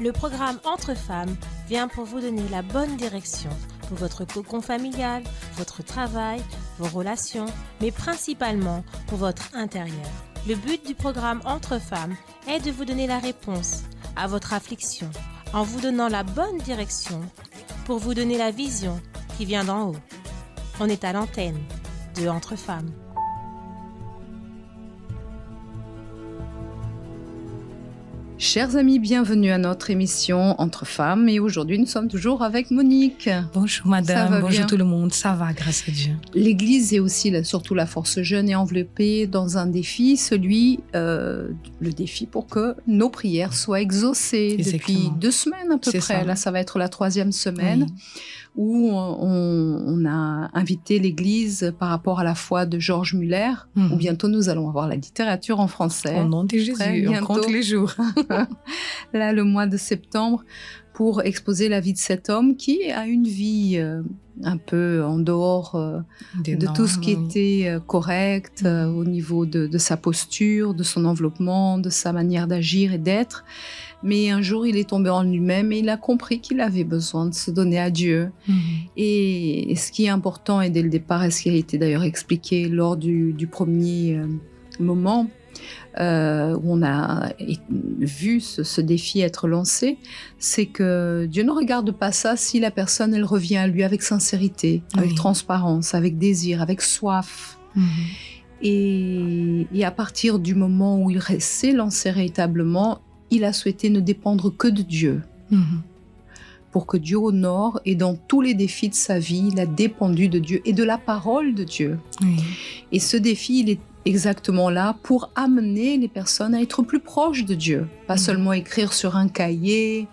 Le programme Entre femmes vient pour vous donner la bonne direction pour votre cocon familial, votre travail, vos relations, mais principalement pour votre intérieur. Le but du programme Entre femmes est de vous donner la réponse à votre affliction en vous donnant la bonne direction pour vous donner la vision qui vient d'en haut. On est à l'antenne de Entre femmes. Chers amis, bienvenue à notre émission Entre femmes. Et aujourd'hui, nous sommes toujours avec Monique. Bonjour madame, bonjour tout le monde. Ça va, grâce à Dieu. L'Église et aussi, surtout la Force Jeune, est enveloppée dans un défi, le défi pour que nos prières soient exaucées. Exactement. Depuis 2 semaines à peu près. Ça. Là, ça va être la 3e semaine. Oui. Où on a invité l'Église par rapport à la foi de Georges Muller, où bientôt nous allons avoir la littérature en français. Au nom de Jésus, on compte les jours. Là, le mois de septembre, pour exposer la vie de cet homme qui a une vie un peu en dehors de tout ce qui était correct au niveau de sa posture, de son enveloppement, de sa manière d'agir et d'être. Mais un jour, il est tombé en lui-même et il a compris qu'il avait besoin de se donner à Dieu. Et ce qui est important, et dès le départ, et ce qui a été d'ailleurs expliqué lors du premier moment, où on a vu ce défi être lancé, c'est que Dieu ne regarde pas ça si la personne, elle revient à lui avec sincérité, avec transparence, avec désir, avec soif. Et à partir du moment où il s'est lancé véritablement, il a souhaité ne dépendre que de Dieu. Pour que Dieu honore, et dans tous les défis de sa vie, il a dépendu de Dieu et de la parole de Dieu. Et ce défi, il est exactement là pour amener les personnes à être plus proches de Dieu. Pas seulement écrire sur un cahier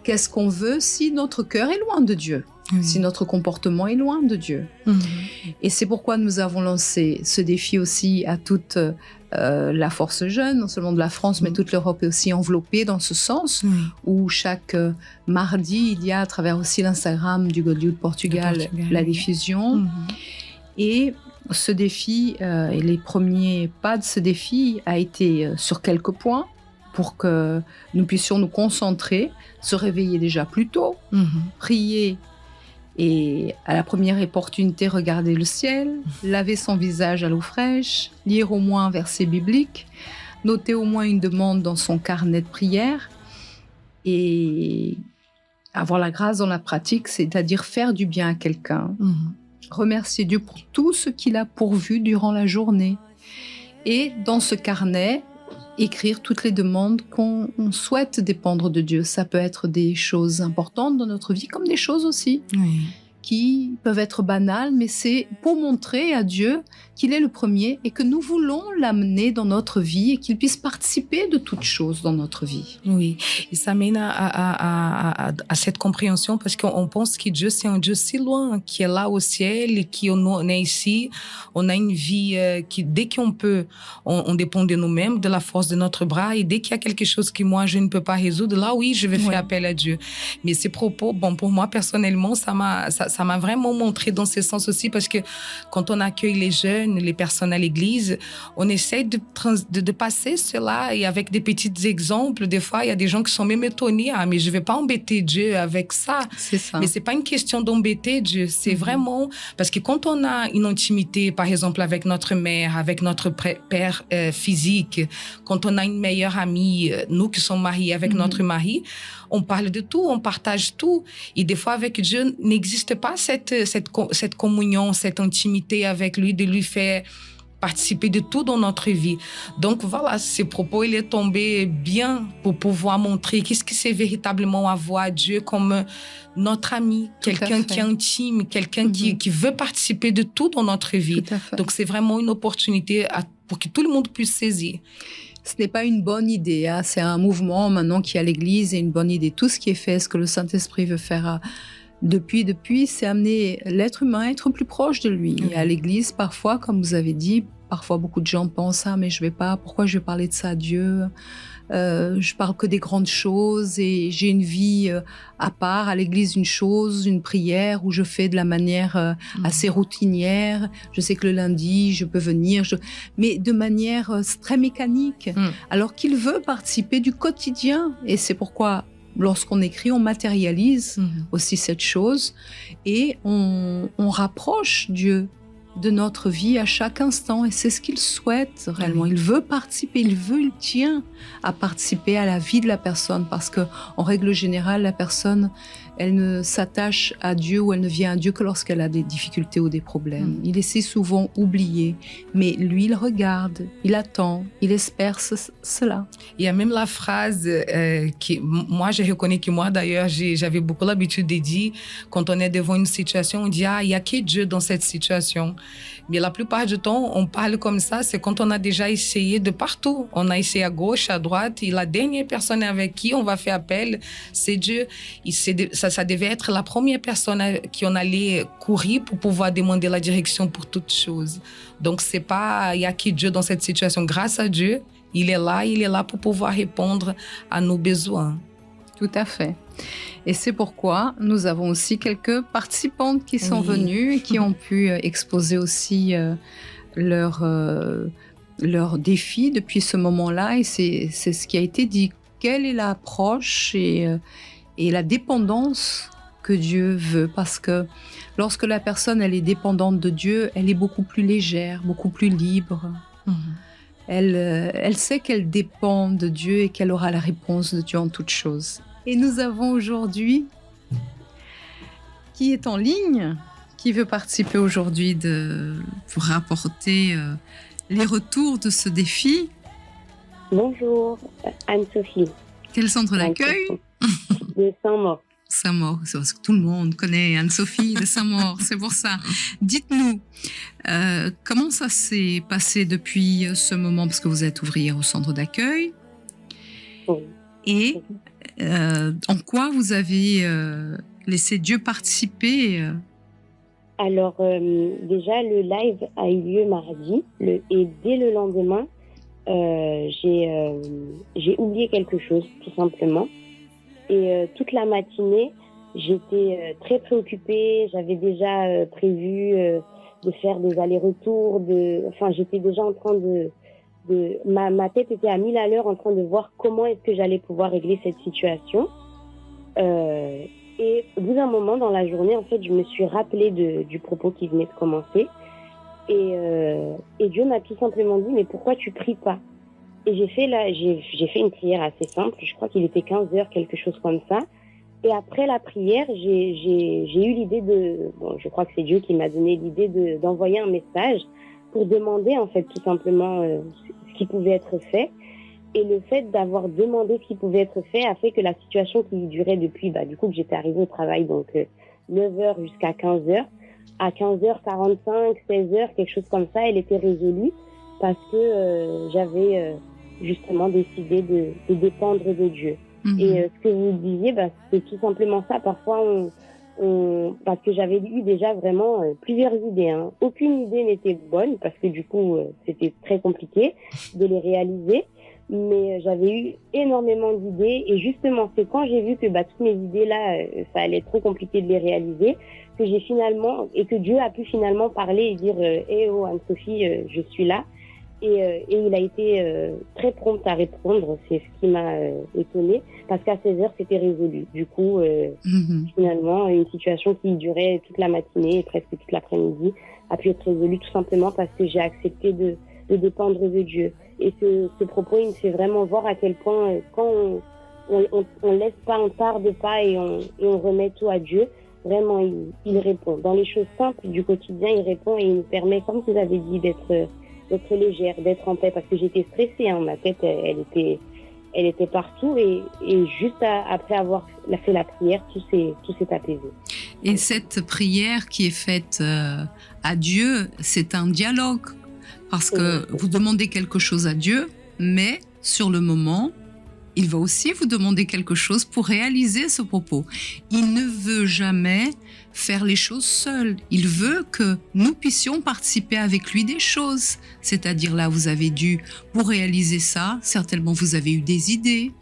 qu'est-ce qu'on veut si notre cœur est loin de Dieu, si notre comportement est loin de Dieu. Et c'est pourquoi nous avons lancé ce défi aussi à toute la Force Jeune, non seulement de la France, mais toute l'Europe est aussi enveloppée dans ce sens, où chaque mardi, il y a à travers aussi l'Instagram du Godlywood Portugal la diffusion. Et ce défi, et les premiers pas de ce défi a été sur quelques points pour que nous puissions nous concentrer, se réveiller déjà plus tôt, prier et à la première opportunité regarder le ciel, laver son visage à l'eau fraîche, lire au moins un verset biblique, noter au moins une demande dans son carnet de prière et avoir la grâce dans la pratique, c'est-à-dire faire du bien à quelqu'un. Remercier Dieu pour tout ce qu'il a pourvu durant la journée. Et dans ce carnet, écrire toutes les demandes qu'on souhaite dépendre de Dieu. Ça peut être des choses importantes dans notre vie, comme des choses aussi qui peuvent être banales, mais c'est pour montrer à Dieu qu'il est le premier et que nous voulons l'amener dans notre vie et qu'il puisse participer de toutes choses dans notre vie. Oui, et ça mène à cette compréhension parce qu'on pense que Dieu, c'est un Dieu si loin, qui est là au ciel et qu'on est ici. On a une vie qui, dès qu'on peut, on dépend de nous-mêmes, de la force de notre bras, et dès qu'il y a quelque chose que moi, je ne peux pas résoudre, là, oui, je vais faire appel à Dieu. Mais ces propos, pour moi, personnellement, ça m'a vraiment montré dans ce sens aussi, parce que quand on accueille les jeunes, les personnes à l'église, on essaie de passer cela, et avec des petits exemples, des fois, il y a des gens qui sont même étonnés. Ah, mais je vais pas embêter Dieu avec ça. C'est ça. Mais c'est pas une question d'embêter Dieu, c'est vraiment, parce que quand on a une intimité, par exemple, avec notre mère, avec notre père physique, quand on a une meilleure amie, nous qui sommes mariés avec notre mari, on parle de tout, on partage tout. Et des fois, avec Dieu, n'existe pas cette communion, cette intimité avec lui, de lui faire participer de tout dans notre vie. Donc voilà, ce propos, il est tombé bien pour pouvoir montrer qu'est-ce que c'est véritablement avoir Dieu comme notre ami, quelqu'un qui est intime, quelqu'un qui veut participer de tout dans notre vie. Donc c'est vraiment une opportunité pour que tout le monde puisse saisir. Ce n'est pas une bonne idée, hein. C'est un mouvement maintenant qui est à l'Église, et une bonne idée. Tout ce qui est fait, ce que le Saint-Esprit veut faire depuis, c'est amener l'être humain à être plus proche de lui. Et à l'Église, parfois, comme vous avez dit, parfois beaucoup de gens pensent « Ah, mais je vais pas, pourquoi je vais parler de ça à Dieu ?» Je parle que des grandes choses et j'ai une vie à part, à l'église une chose, une prière où je fais de la manière assez routinière. Je sais que le lundi, je peux venir, mais de manière très mécanique. Alors qu'il veut participer du quotidien. Et c'est pourquoi lorsqu'on écrit, on matérialise aussi cette chose et on rapproche Dieu de notre vie à chaque instant. Et c'est ce qu'il souhaite réellement. Il veut participer, il tient à participer à la vie de la personne parce que, en règle générale, la personne, elle ne s'attache à Dieu ou elle ne vient à Dieu que lorsqu'elle a des difficultés ou des problèmes. Il est si souvent oublié, mais lui, il regarde, il attend, il espère cela. Il y a même la phrase que moi, je reconnais que moi, d'ailleurs, j'avais beaucoup l'habitude de dire, quand on est devant une situation, on dit « Ah, il n'y a que Dieu dans cette situation ». Mais la plupart du temps, on parle comme ça, c'est quand on a déjà essayé de partout. On a essayé à gauche, à droite, et la dernière personne avec qui on va faire appel, c'est Dieu. Et ça devait être la première personne à qui on allait courir pour pouvoir demander la direction pour toutes choses. Donc, c'est pas, il y a que Dieu dans cette situation. Grâce à Dieu, il est là pour pouvoir répondre à nos besoins. Tout à fait. Et c'est pourquoi nous avons aussi quelques participantes qui sont venues et qui ont pu exposer aussi leurs défis depuis ce moment-là. Et c'est ce qui a été dit. Quelle est l'approche et la dépendance que Dieu veut? Parce que lorsque la personne elle est dépendante de Dieu, elle est beaucoup plus légère, beaucoup plus libre. Elle sait qu'elle dépend de Dieu et qu'elle aura la réponse de Dieu en toutes choses. Et nous avons aujourd'hui qui est en ligne, qui veut participer aujourd'hui pour rapporter les retours de ce défi. Bonjour, Anne-Sophie. Quel centre d'accueil? De Saint-Maur. Saint-Maur, c'est parce que tout le monde connaît Anne-Sophie de Saint-Maur, c'est pour ça. Dites-nous, comment ça s'est passé depuis ce moment, parce que vous êtes ouvrière au centre d'accueil, et en quoi vous avez laissé Dieu participer? Alors, déjà, le live a eu lieu mardi, et dès le lendemain, j'ai oublié quelque chose, tout simplement. Et toute la matinée, j'étais très préoccupée. J'avais déjà prévu de faire des allers-retours. Enfin, j'étais déjà en train ma tête était à 1000 à l'heure en train de voir comment est-ce que j'allais pouvoir régler cette situation. Et au bout d'un moment dans la journée, en fait, je me suis rappelée du propos qui venait de commencer. Et Dieu m'a tout simplement dit, mais pourquoi tu pries pas? Et j'ai fait une prière assez simple. Je crois qu'il était 15 heures, quelque chose comme ça. Et après la prière, j'ai eu l'idée je crois que c'est Dieu qui m'a donné l'idée d'envoyer un message pour demander, en fait, tout simplement, ce qui pouvait être fait. Et le fait d'avoir demandé ce qui pouvait être fait a fait que la situation qui durait depuis, du coup, que j'étais arrivée au travail, donc 9h jusqu'à 15h, à 15h45, 16h, quelque chose comme ça, elle était résolue parce que j'avais justement décidé de dépendre de Dieu. Et ce que vous disiez, c'est tout simplement ça. Parfois, parce que j'avais eu déjà vraiment plusieurs idées. Aucune idée n'était bonne parce que du coup, c'était très compliqué de les réaliser. Mais j'avais eu énormément d'idées et justement, c'est quand j'ai vu que toutes mes idées-là, ça allait être trop compliqué de les réaliser, que j'ai finalement, et que Dieu a pu finalement parler et dire « Eh oh Anne-Sophie, je suis là ». Et il a été très prompt à répondre, c'est ce qui m'a étonnée, parce qu'à 16h, c'était résolu. Du coup, finalement, une situation qui durait toute la matinée et presque toute l'après-midi a pu être résolue tout simplement parce que j'ai accepté de dépendre de Dieu. Et ce propos, il me fait vraiment voir à quel point, quand on laisse pas, on tarde pas et on remet tout à Dieu, vraiment, il répond. Dans les choses simples du quotidien, il répond et il nous permet, comme vous avez dit, d'être légère, d'être en paix, parce que j'étais stressée, ma tête, elle était partout et juste après avoir fait la prière, tout s'est apaisé. Et cette prière qui est faite à Dieu, c'est un dialogue, parce que vous demandez quelque chose à Dieu, mais sur le moment, il va aussi vous demander quelque chose pour réaliser ce propos. Il ne veut jamais faire les choses seul. Il veut que nous puissions participer avec lui des choses. C'est-à-dire là, vous avez dû, pour réaliser ça, certainement vous avez eu des idées,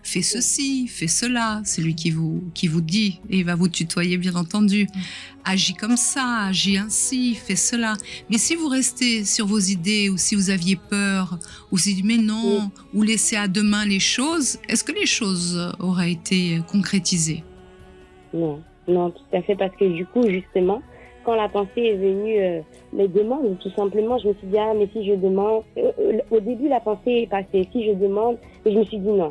fais ceci, fais cela. C'est lui qui vous dit, et il va vous tutoyer bien entendu. Agis comme ça, agis ainsi, fais cela. Mais si vous restez sur vos idées, ou si vous aviez peur, ou si mais non, ou laissez à demain les choses, est-ce que les choses auraient été concrétisées? Non, non, tout à fait, parce que du coup, justement, quand la pensée est venue, les demandes, tout simplement, je me suis dit, ah, mais si je demande, au début, la pensée est passée, si je demande, et je me suis dit non.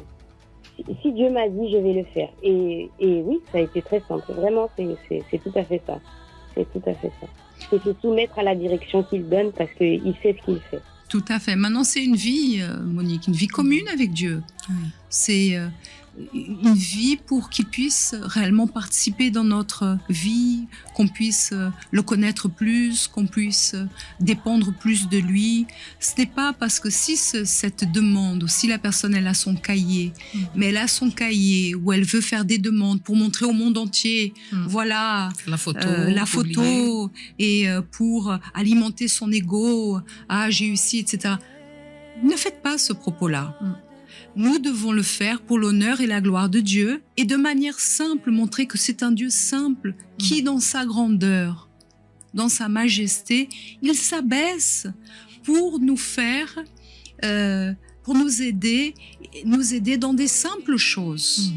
Si Dieu m'a dit, je vais le faire. Et oui, ça a été très simple. Vraiment, c'est tout à fait ça. C'est tout à fait ça. C'est se soumettre à la direction qu'il donne parce qu'il sait ce qu'il fait. Tout à fait. Maintenant, c'est une vie, Monique, une vie commune avec Dieu. C'est une vie pour qu'il puisse réellement participer dans notre vie, qu'on puisse le connaître plus, qu'on puisse dépendre plus de lui. Ce n'est pas parce que si cette demande, ou si la personne elle a son cahier, mais elle a son cahier où elle veut faire des demandes pour montrer au monde entier, voilà la photo et pour alimenter son ego, ah j'ai eu ci, etc. Ne faites pas ce propos-là. Nous devons le faire pour l'honneur et la gloire de Dieu et de manière simple montrer que c'est un Dieu simple qui, dans sa grandeur, dans sa majesté, il s'abaisse pour nous faire, pour nous aider dans des simples choses.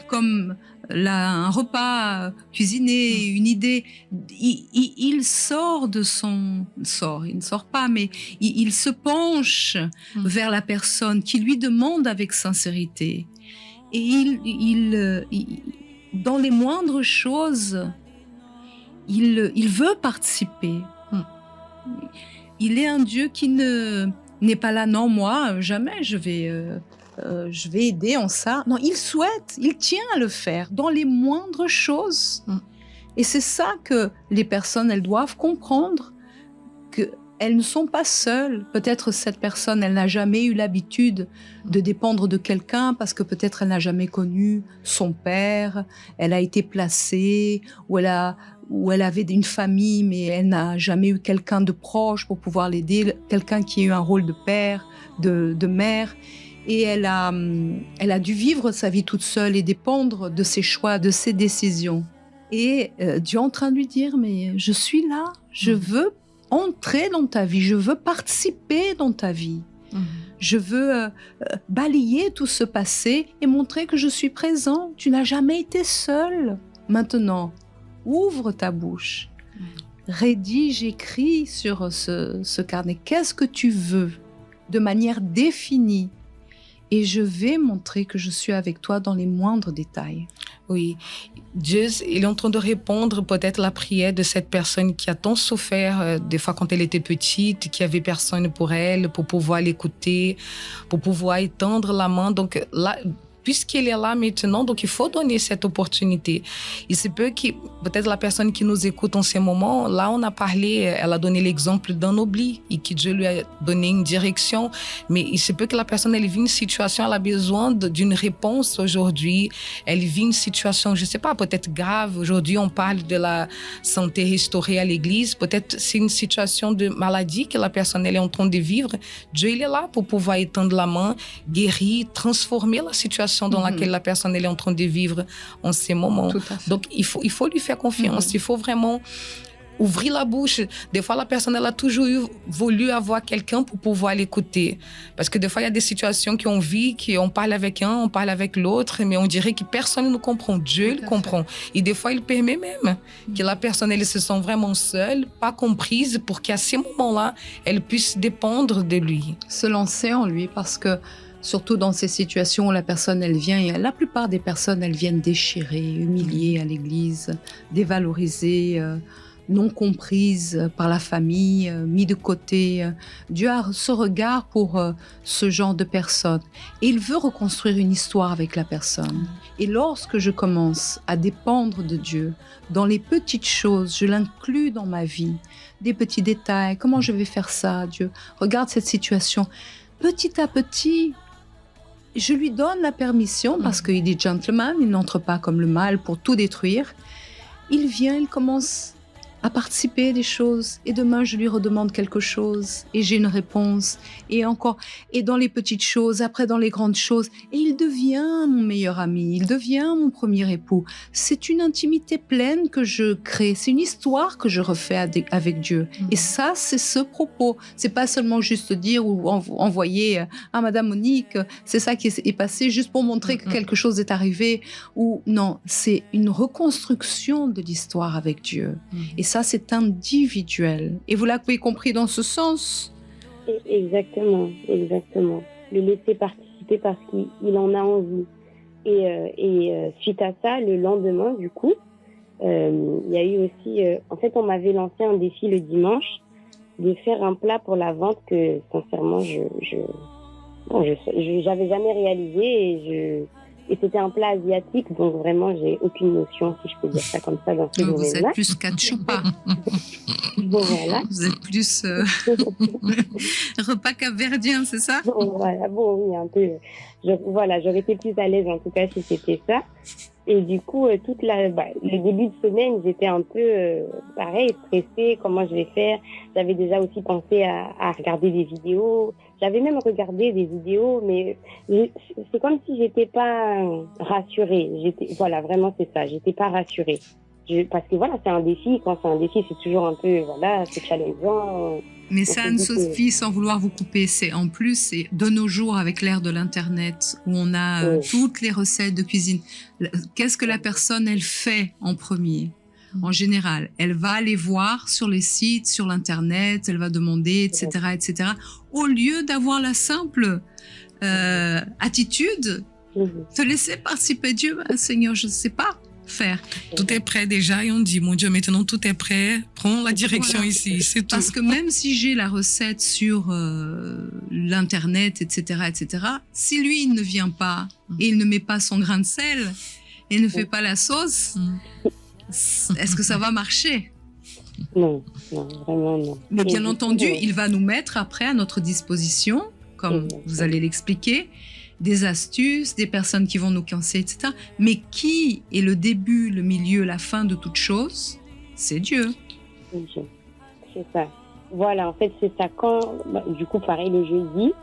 Comme un repas cuisiné, une idée, il sort de il ne sort pas, mais il se penche vers la personne qui lui demande avec sincérité. Et dans les moindres choses, il veut participer. Il est un Dieu qui n'est pas là, non, moi, jamais je vais aider en ça. Non, il souhaite, il tient à le faire dans les moindres choses. Et c'est ça que les personnes, elles doivent comprendre, qu'elles ne sont pas seules. Peut-être cette personne, elle n'a jamais eu l'habitude de dépendre de quelqu'un parce que peut-être elle n'a jamais connu son père, elle a été placée, ou elle avait une famille, mais elle n'a jamais eu quelqu'un de proche pour pouvoir l'aider, quelqu'un qui a eu un rôle de père, de mère. Et elle a dû vivre sa vie toute seule et dépendre de ses choix, de ses décisions. Et Dieu est en train de lui dire, mais je suis là, je veux entrer dans ta vie, je veux participer dans ta vie. Je veux balayer tout ce passé et montrer que je suis présent. Tu n'as jamais été seul. Maintenant, ouvre ta bouche, rédige, écris sur ce carnet. Qu'est-ce que tu veux de manière définie? Et je vais montrer que je suis avec toi dans les moindres détails. Oui, Dieu, il est en train de répondre peut-être à la prière de cette personne qui a tant souffert, des fois quand elle était petite, qui avait personne pour elle, pour pouvoir l'écouter, pour pouvoir étendre la main. Donc là, puisqu'il est là maintenant, donc il faut donner cette opportunité. Il se peut que peut-être la personne qui nous écoute en ce moment, là on a parlé, elle a donné l'exemple d'un oubli et que Dieu lui a donné une direction, mais il se peut que la personne, elle vit une situation, elle a besoin d'une réponse aujourd'hui, elle vit une situation, je sais pas, peut-être grave. Aujourd'hui on parle de la santé restaurée à l'église, peut-être c'est une situation de maladie que la personne elle est en train de vivre. Dieu il est là pour pouvoir étendre la main, guérir, transformer la situation dans laquelle la personne elle est en train de vivre en ces moments. Donc il faut lui faire confiance, il faut vraiment ouvrir la bouche. Des fois la personne elle a toujours voulu avoir quelqu'un pour pouvoir l'écouter, parce que des fois il y a des situations qu'on vit, qu'on parle avec un, on parle avec l'autre, mais on dirait que personne ne nous comprend. Dieu il comprend, et des fois il permet même que la personne elle se sent vraiment seule, pas comprise, pour qu'à ces moments-là elle puisse dépendre de lui, se lancer en lui, parce que surtout dans ces situations où la personne, elle vient, et la plupart des personnes, elles viennent déchirées, humiliées à l'église, dévalorisées, non comprises par la famille, mis de côté. Dieu a ce regard pour ce genre de personnes. Et il veut reconstruire une histoire avec la personne. Et lorsque je commence à dépendre de Dieu, dans les petites choses, je l'inclus dans ma vie, des petits détails, comment je vais faire ça, Dieu, regarde cette situation. Petit à petit, je lui donne la permission, parce qu'il est gentleman, il n'entre pas comme le mal pour tout détruire. Il vient, il commence à participer à des choses. Et demain, je lui redemande quelque chose et j'ai une réponse. Et encore, et dans les petites choses, après dans les grandes choses. Et il devient mon meilleur ami, il devient mon premier époux. C'est une intimité pleine que je crée. C'est une histoire que je refais avec Dieu. Et ça, c'est ce propos. C'est pas seulement juste dire ou envoyer à Madame Monique, c'est ça qui est passé juste pour montrer que quelque chose est arrivé. Ou non, c'est une reconstruction de l'histoire avec Dieu. Et ça, c'est individuel. Et vous l'avez compris dans ce sens? Exactement. Le laisser participer parce qu'il en a envie. Et suite à ça, le lendemain, du coup, il y a eu aussi... en fait, on m'avait lancé un défi le dimanche de faire un plat pour la vente que, sincèrement, j'avais jamais réalisé et c'était un plat asiatique, donc vraiment, j'ai aucune notion, si je peux dire ça comme ça, dans ce domaine-là. Vous êtes plus cachupa. Bon, voilà. Vous êtes plus repas capverdien, c'est ça? Voilà, bon, oui, un peu. J'aurais été plus à l'aise, en tout cas, si c'était ça. Et du coup, le début de semaine, j'étais un peu, pareil, stressée, comment je vais faire. J'avais déjà aussi pensé à regarder des vidéos. J'avais même regardé des vidéos, mais c'est comme si j'étais pas rassurée. Vraiment, c'est ça. J'étais pas rassurée. Parce que voilà, c'est un défi. Quand c'est un défi, c'est toujours un peu, c'est challengeant. Mais ça, Anne-Sophie, sans vouloir vous couper, c'est de nos jours, avec l'ère de l'Internet, où on a toutes les recettes de cuisine. Qu'est-ce que la personne, elle fait en premier? En général, elle va aller voir sur les sites, sur l'Internet, elle va demander, etc., etc., au lieu d'avoir la simple attitude de laisser participer Dieu. Seigneur, je ne sais pas faire. Tout est prêt déjà et on dit, mon Dieu, maintenant tout est prêt, prends la direction ici, c'est tout. Parce que même si j'ai la recette sur l'Internet, etc., si lui, il ne vient pas et il ne met pas son grain de sel et ne fait pas la sauce, est-ce que ça va marcher? Non, vraiment non. Mais bien entendu, il va nous mettre après à notre disposition, comme vous allez l'expliquer, des astuces, des personnes qui vont nous conseiller, etc. Mais qui est le début, le milieu, la fin de toute chose? C'est Dieu. C'est ça. Voilà, en fait, c'est ça. Du coup, pareil, le jeudi,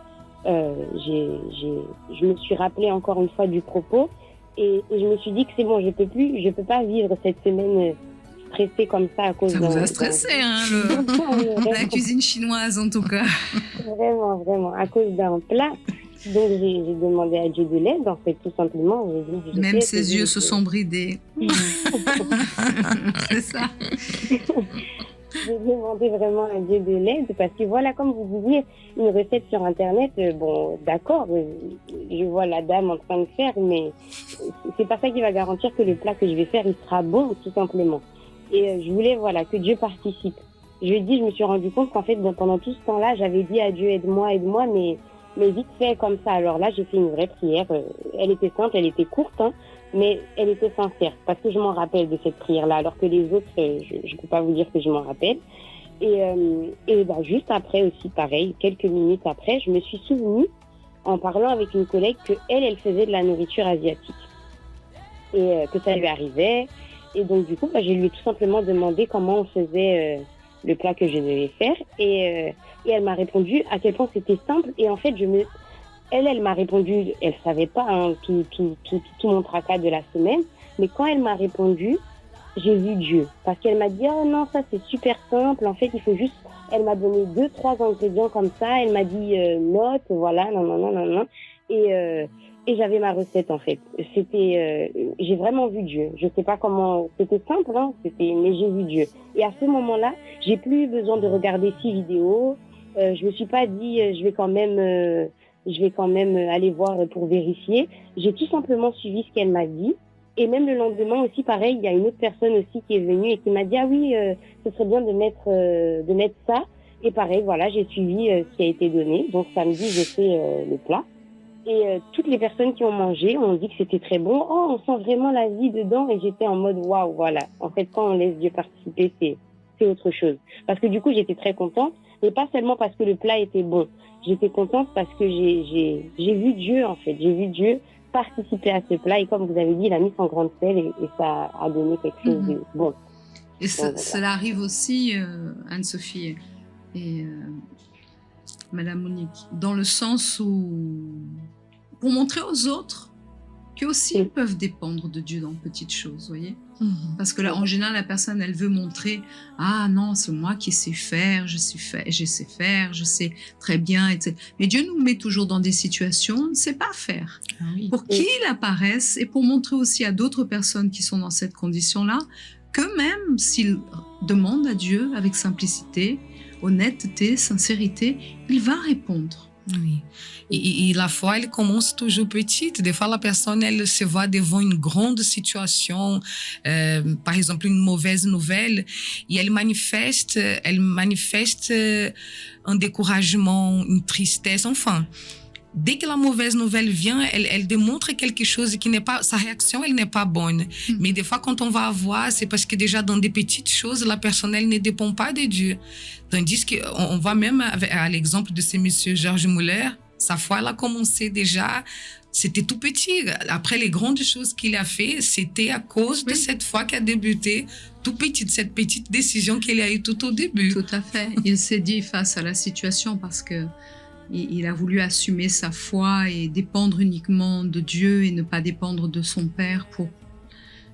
je me suis rappelé encore une fois du propos et je me suis dit que c'est bon, je peux pas vivre cette semaine stressée comme ça à cause ça vous a stressé, la cuisine chinoise en tout cas. Vraiment, à cause d'un plat. Donc j'ai demandé à Dieu de l'aide, en fait, tout simplement. Même ses yeux se sont bridés. C'est ça. J'ai demandé vraiment à Dieu de l'aide parce que voilà, comme vous disiez, une recette sur Internet, d'accord, je vois la dame en train de faire, mais c'est pas ça qui va garantir que le plat que je vais faire, il sera bon, tout simplement. Et je voulais, que Dieu participe. Je me suis rendu compte qu'en fait, pendant tout ce temps-là, j'avais dit à Dieu, aide-moi, mais vite fait comme ça. Alors là, j'ai fait une vraie prière. Elle était simple, elle était courte, mais elle était sincère parce que je m'en rappelle de cette prière-là, alors que les autres, je peux pas vous dire que je m'en rappelle. Et juste après aussi, pareil, quelques minutes après, je me suis souvenue, en parlant avec une collègue, que elle faisait de la nourriture asiatique et que ça lui arrivait. Et donc du coup, je lui ai tout simplement demandé comment on faisait le plat que je devais faire et elle m'a répondu à quel point c'était simple. Et en fait, elle m'a répondu, elle savait pas tout mon tracas de la semaine, mais quand elle m'a répondu, j'ai vu Dieu. Parce qu'elle m'a dit, oh non, ça c'est super simple, en fait, il faut juste... Elle m'a donné 2-3 ingrédients comme ça, elle m'a dit, note, voilà, non. Et j'avais ma recette, en fait. J'ai vraiment vu Dieu. Je sais pas comment... C'était simple, mais j'ai vu Dieu. Et à ce moment-là, j'ai plus eu besoin de regarder 6 vidéos. Je me suis pas dit, je vais quand même aller voir pour vérifier. J'ai tout simplement suivi ce qu'elle m'a dit. Et même le lendemain aussi, pareil, il y a une autre personne aussi qui est venue et qui m'a dit, ah oui, ce serait bien de mettre ça. Et pareil, voilà, j'ai suivi ce qui a été donné. Donc samedi, j'ai fait le plat. Et toutes les personnes qui ont mangé ont dit que c'était très bon. Oh, on sent vraiment la vie dedans. Et j'étais en mode, waouh, voilà. En fait, quand on laisse Dieu participer, c'est autre chose. Parce que du coup, j'étais très contente. Et pas seulement parce que le plat était bon. J'étais contente parce que j'ai vu Dieu, en fait. J'ai vu Dieu participer à ce plat. Et comme vous avez dit, il a mis son grain de sel et ça a donné quelque chose de bon. Et cela arrive aussi, Anne-Sophie et Madame Monique, dans le sens où, pour montrer aux autres qu'eux aussi ils peuvent dépendre de Dieu dans petites choses, voyez. Parce que là, en général, la personne, elle veut montrer, ah non, c'est moi qui sais faire, je sais très bien, etc. Mais Dieu nous met toujours dans des situations où on ne sait pas faire. Ah oui. Pour qu'il apparaisse et pour montrer aussi à d'autres personnes qui sont dans cette condition-là que même s'ils demandent à Dieu avec simplicité, honnêteté, sincérité, il va répondre. Oui. Et la foi, elle commence toujours petite. Des fois, la personne, elle se voit devant une grande situation, par exemple, une mauvaise nouvelle, et elle manifeste un découragement, une tristesse, enfin. Dès que la mauvaise nouvelle vient, elle démontre quelque chose qui n'est pas, sa réaction, elle n'est pas bonne. Mais des fois, quand on va voir, c'est parce que déjà dans des petites choses, la personne, elle ne dépend pas de Dieu. Tandis qu'on voit même à l'exemple de ce monsieur Georges Muller, sa foi, elle a commencé déjà, c'était tout petit. Après les grandes choses qu'il a fait, c'était à cause de cette foi qui a débuté tout petit, cette petite décision qu'il a eue tout au début. Tout à fait. Il s'est dit face à la situation parce que il a voulu assumer sa foi et dépendre uniquement de Dieu et ne pas dépendre de son père pour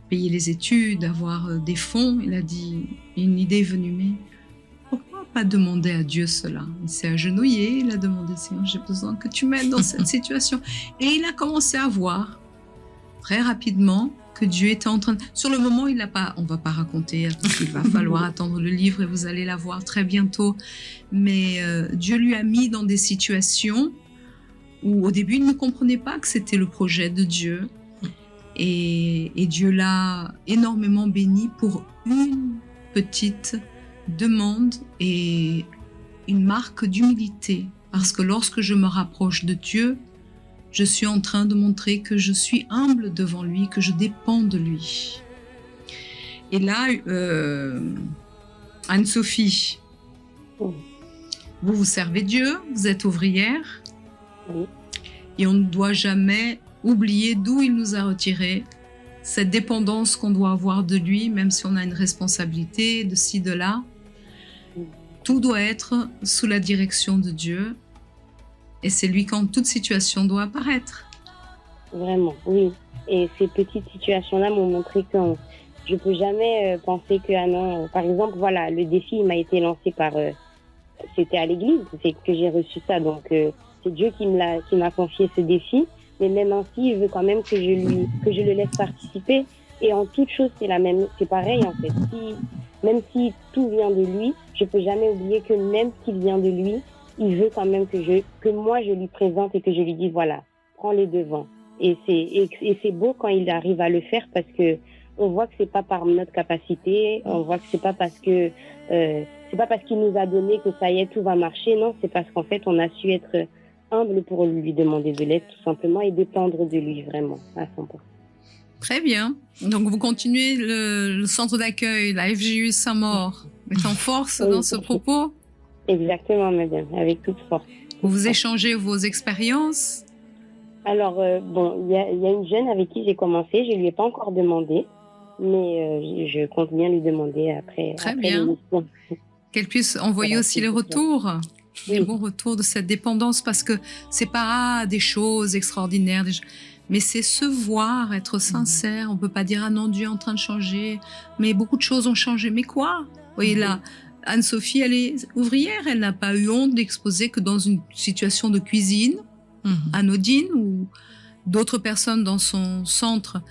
payer les études, avoir des fonds. Il a dit, une idée est venue, mais pourquoi pas demander à Dieu cela? Il s'est agenouillé, il a demandé, Seigneur, j'ai besoin que tu m'aides dans cette situation. Et il a commencé à voir très rapidement que Dieu était en train de... Sur le moment, il n'a pas... On ne va pas raconter, il va falloir attendre le livre et vous allez la voir très bientôt. Mais Dieu lui a mis dans des situations où au début, il ne comprenait pas que c'était le projet de Dieu. Et Dieu l'a énormément béni pour une petite demande et une marque d'humilité. Parce que lorsque je me rapproche de Dieu, je suis en train de montrer que je suis humble devant lui, que je dépends de lui. Et là, Anne-Sophie, vous servez Dieu, vous êtes ouvrière, et on ne doit jamais oublier d'où il nous a retirés, cette dépendance qu'on doit avoir de lui, même si on a une responsabilité de ci, de là. Tout doit être sous la direction de Dieu. Et c'est lui qu'en toute situation doit apparaître. Vraiment, oui. Et ces petites situations-là m'ont montré que je ne peux jamais penser que, ah non, par exemple, voilà, le défi m'a été lancé par... c'était à l'église, c'est que j'ai reçu ça. Donc, c'est Dieu qui m'a confié ce défi. Mais même ainsi, il veut quand même que je le laisse participer. Et en toute chose, c'est pareil, en fait. Même si tout vient de lui, je ne peux jamais oublier que même ce qui vient de lui, il veut quand même que moi je lui présente et que je lui dise voilà, prends les devants. Et c'est beau quand il arrive à le faire parce que on voit que c'est pas par notre capacité, on voit que c'est pas parce qu'il nous a donné que ça y est tout va marcher. Non, c'est parce qu'en fait on a su être humble pour lui demander de l'aide tout simplement et dépendre de lui vraiment à 100%. Très bien. Donc vous continuez le centre d'accueil, la FGU Saint-Maur, est en force dans ce propos. Exactement, madame, avec toute force. Vous échangez vos expériences? Alors, bon, il y a une jeune avec qui j'ai commencé, je ne lui ai pas encore demandé, mais je compte bien lui demander après. Très bien. Qu'elle puisse envoyer aussi les retours, les bons retours de cette dépendance, parce que ce n'est pas des choses extraordinaires, mais c'est se voir, être sincère. On ne peut pas dire « Ah non, Dieu est en train de changer », mais beaucoup de choses ont changé. Mais quoi? Vous voyez là, Anne-Sophie, elle est ouvrière, elle n'a pas eu honte d'exposer que dans une situation de cuisine anodine où d'autres personnes dans son centre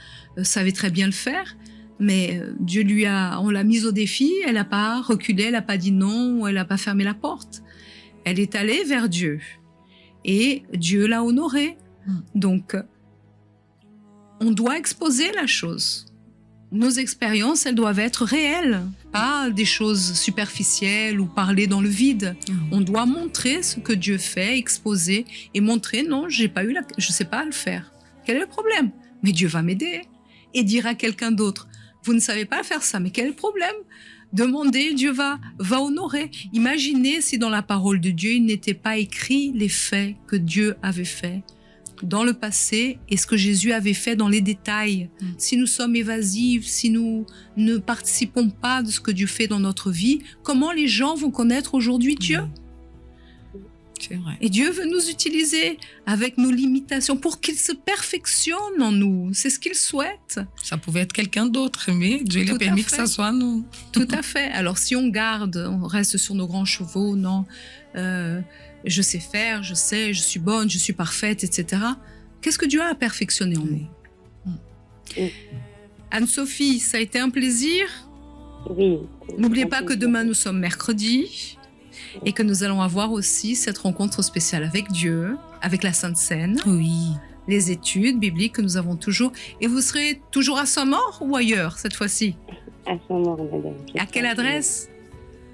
savaient très bien le faire, mais on l'a mise au défi, elle n'a pas reculé, elle n'a pas dit non, ou elle n'a pas fermé la porte. Elle est allée vers Dieu et Dieu l'a honorée. Donc, on doit exposer la chose. Nos expériences, elles doivent être réelles, pas des choses superficielles ou parler dans le vide. On doit montrer ce que Dieu fait, exposer et montrer non, je sais pas le faire. Quel est le problème? Mais Dieu va m'aider. Et dire à quelqu'un d'autre, vous ne savez pas faire ça, mais quel est le problème? Demandez, Dieu va honorer. Imaginez si dans la parole de Dieu, il n'était pas écrit les faits que Dieu avait faits dans le passé et ce que Jésus avait fait dans les détails. Si nous sommes évasifs, si nous ne participons pas de ce que Dieu fait dans notre vie, comment les gens vont connaître aujourd'hui Dieu? C'est vrai. Et Dieu veut nous utiliser avec nos limitations pour qu'il se perfectionne en nous. C'est ce qu'il souhaite. Ça pouvait être quelqu'un d'autre, mais Dieu lui a Tout à permis que fait. ça soit nous. Tout à fait. Alors si on reste sur nos grands chevaux, non, je sais faire, je suis bonne, je suis parfaite, etc. Qu'est-ce que Dieu a à perfectionner en nous? Oui. Anne-Sophie, ça a été un plaisir. Oui. N'oubliez pas que demain nous sommes mercredi et que nous allons avoir aussi cette rencontre spéciale avec Dieu, avec la Sainte Seine, Oui. les études bibliques que nous avons toujours. Et vous serez toujours à Saint-Maur ou ailleurs cette fois-ci? À Saint-Maur, madame. À quelle adresse?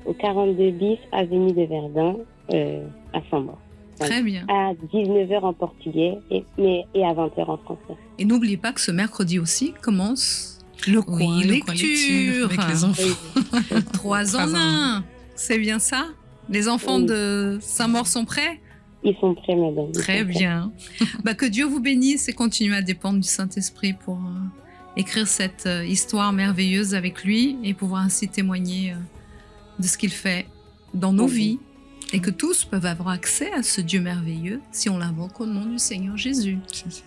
Au 42 bis, avenue de Verdun, à Saint-Maur. Très bien. À 19h en portugais et à 20h en français. Et n'oubliez pas que ce mercredi aussi commence le coin le coin lecture avec les enfants. 3 en 1. C'est bien ça? Les enfants Oui. de Saint-Maur sont prêts? Ils sont prêts, madame. Ils Très sont prêts. bien. Que Dieu vous bénisse et continue à dépendre du Saint-Esprit pour écrire cette histoire merveilleuse avec lui et pouvoir ainsi témoigner de ce qu'il fait dans nos Oui. vies et que tous peuvent avoir accès à ce Dieu merveilleux si on l'invoque au nom du Seigneur Jésus. C'est ça.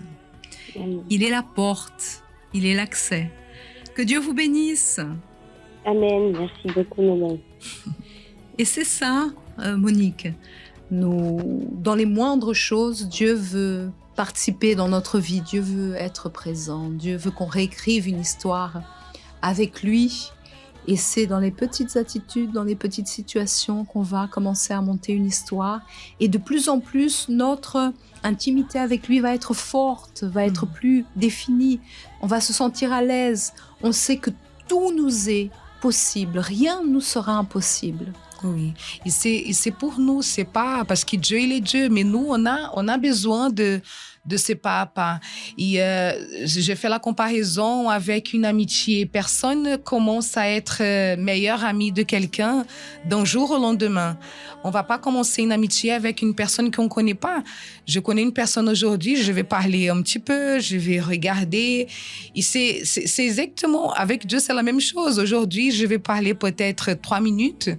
Amen. Il est la porte, il est l'accès. Que Dieu vous bénisse. Amen. Merci beaucoup, madame. Et c'est ça, Monique. Dans les moindres choses, Dieu veut participer dans notre vie. Dieu veut être présent. Dieu veut qu'on réécrive une histoire avec lui. Et c'est dans les petites attitudes, dans les petites situations qu'on va commencer à monter une histoire. Et de plus en plus, notre intimité avec lui va être forte, va être plus définie. On va se sentir à l'aise. On sait que tout nous est possible. Rien ne nous sera impossible. Oui, et c'est pour nous, c'est pas parce que Dieu il est Dieu, mais nous on a besoin de ces pas à pas. Et j'ai fait la comparaison avec une amitié. Personne ne commence à être meilleur ami de quelqu'un d'un jour au lendemain. On va pas commencer une amitié avec une personne qu'on connaît pas. Je connais une personne aujourd'hui, je vais parler un petit peu, je vais regarder. Et c'est exactement, avec Dieu, c'est la même chose. Aujourd'hui, je vais parler peut-être 3 minutes.